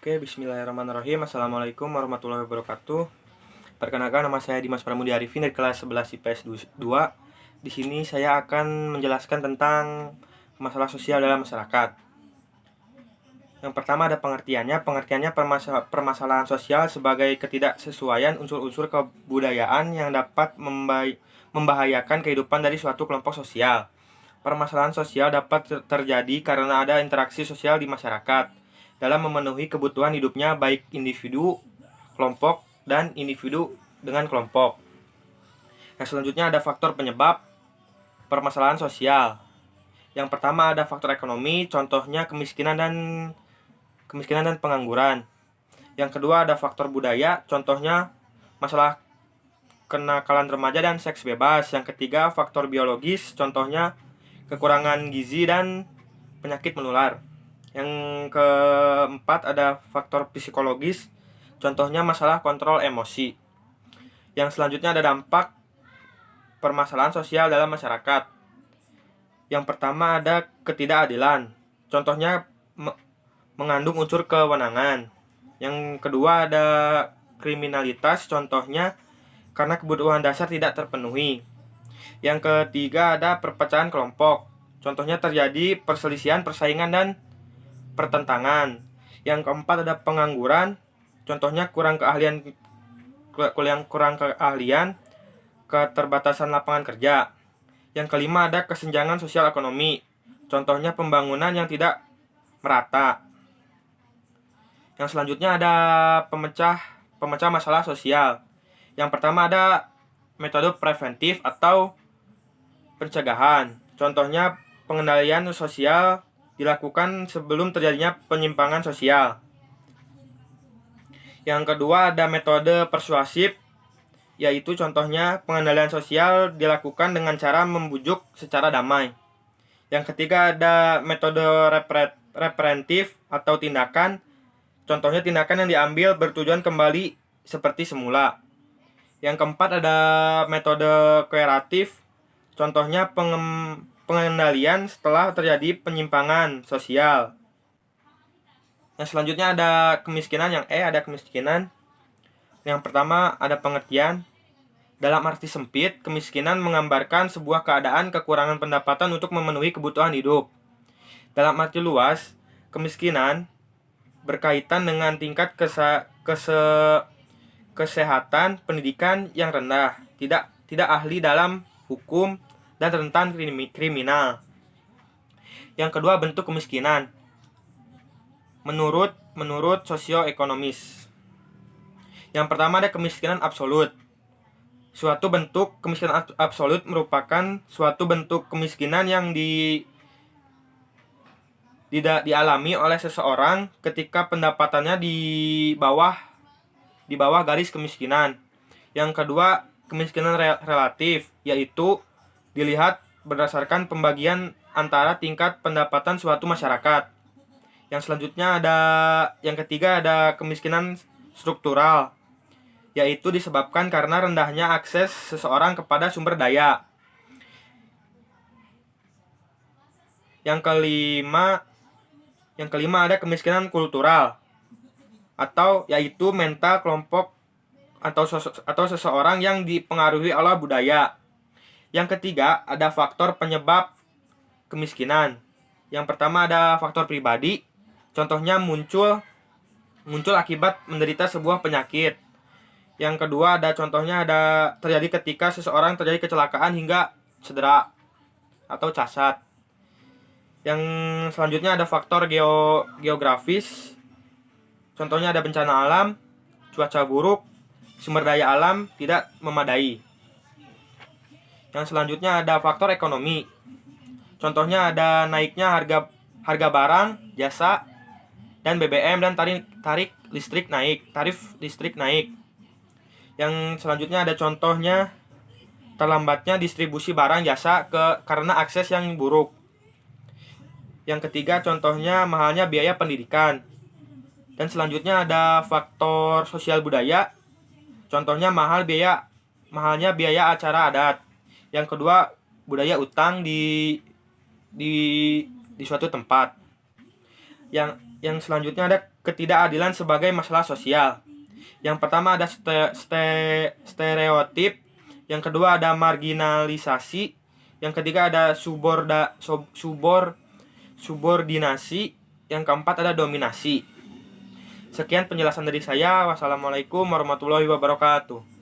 Oke, bismillahirrahmanirrahim. Assalamualaikum warahmatullahi wabarakatuh. Perkenalkan, nama saya Dimas Pramudi Arifin dari kelas 11 IPS 2. Di sini saya akan menjelaskan tentang masalah sosial dalam masyarakat. Yang pertama ada pengertiannya. Pengertiannya permasalahan sosial sebagai ketidaksesuaian unsur-unsur kebudayaan yang dapat membahayakan kehidupan dari suatu kelompok sosial. Permasalahan sosial dapat terjadi karena ada interaksi sosial di masyarakat dalam memenuhi kebutuhan hidupnya baik individu, kelompok, dan individu dengan kelompok. Yang selanjutnya ada faktor penyebab permasalahan sosial. Yang pertama ada faktor ekonomi, contohnya kemiskinan dan pengangguran. Yang kedua ada faktor budaya, contohnya masalah kenakalan remaja dan seks bebas. Yang ketiga faktor biologis, contohnya kekurangan gizi dan penyakit menular. Yang keempat ada faktor psikologis, contohnya masalah kontrol emosi. Yang selanjutnya ada dampak permasalahan sosial dalam masyarakat. Yang pertama ada ketidakadilan, contohnya mengandung unsur kewenangan. Yang kedua ada kriminalitas, contohnya karena kebutuhan dasar tidak terpenuhi. Yang ketiga ada perpecahan kelompok, contohnya terjadi perselisihan, persaingan, dan pertentangan. Yang keempat ada pengangguran, contohnya kurang keahlian, keterbatasan lapangan kerja. Yang kelima ada kesenjangan sosial ekonomi, contohnya pembangunan yang tidak merata. Yang selanjutnya ada pemecah masalah sosial. Yang pertama ada metode preventif atau pencegahan, contohnya pengendalian sosial dilakukan sebelum terjadinya penyimpangan sosial. Yang kedua ada metode persuasif, yaitu contohnya pengendalian sosial dilakukan dengan cara membujuk secara damai. Yang ketiga ada metode reprehentif atau tindakan, contohnya tindakan yang diambil bertujuan kembali seperti semula. Yang keempat ada metode kuratif, contohnya pengendalian setelah terjadi penyimpangan sosial. Yang selanjutnya ada kemiskinan. Yang ada kemiskinan. Yang pertama ada pengertian. Dalam arti sempit, kemiskinan menggambarkan sebuah keadaan kekurangan pendapatan untuk memenuhi kebutuhan hidup. Dalam arti luas, kemiskinan berkaitan dengan tingkat kesehatan pendidikan yang rendah, tidak ahli dalam hukum, dan rentan kriminal. Yang kedua bentuk kemiskinan menurut sosioekonomis. Yang pertama ada kemiskinan absolut. Suatu bentuk kemiskinan absolut merupakan suatu bentuk kemiskinan yang dialami oleh seseorang ketika pendapatannya di bawah garis kemiskinan. Yang kedua, kemiskinan relatif, yaitu dilihat berdasarkan pembagian antara tingkat pendapatan suatu masyarakat. Yang selanjutnya yang ketiga ada kemiskinan struktural, yaitu disebabkan karena rendahnya akses seseorang kepada sumber daya. Yang kelima ada kemiskinan kultural, atau yaitu mental kelompok atau seseorang yang dipengaruhi oleh budaya. Yang ketiga ada faktor penyebab kemiskinan. Yang pertama ada faktor pribadi, contohnya muncul akibat menderita sebuah penyakit. Yang kedua ada contohnya ada terjadi ketika seseorang terjadi kecelakaan hingga cedera atau cacat. Yang selanjutnya ada faktor geografis, contohnya ada bencana alam, cuaca buruk, sumber daya alam tidak memadai. Yang selanjutnya ada faktor ekonomi, contohnya ada naiknya harga barang, jasa, dan BBM dan tarif listrik naik. Yang selanjutnya ada contohnya terlambatnya distribusi barang jasa karena akses yang buruk. Yang ketiga contohnya mahalnya biaya pendidikan. Dan selanjutnya ada faktor sosial budaya, contohnya mahalnya biaya acara adat. Yang kedua budaya utang di suatu tempat. Yang selanjutnya ada ketidakadilan sebagai masalah sosial. Yang pertama ada stereotip, yang kedua ada marginalisasi, yang ketiga ada subordinasi, yang keempat ada dominasi. Sekian penjelasan dari saya. Wassalamualaikum warahmatullahi wabarakatuh.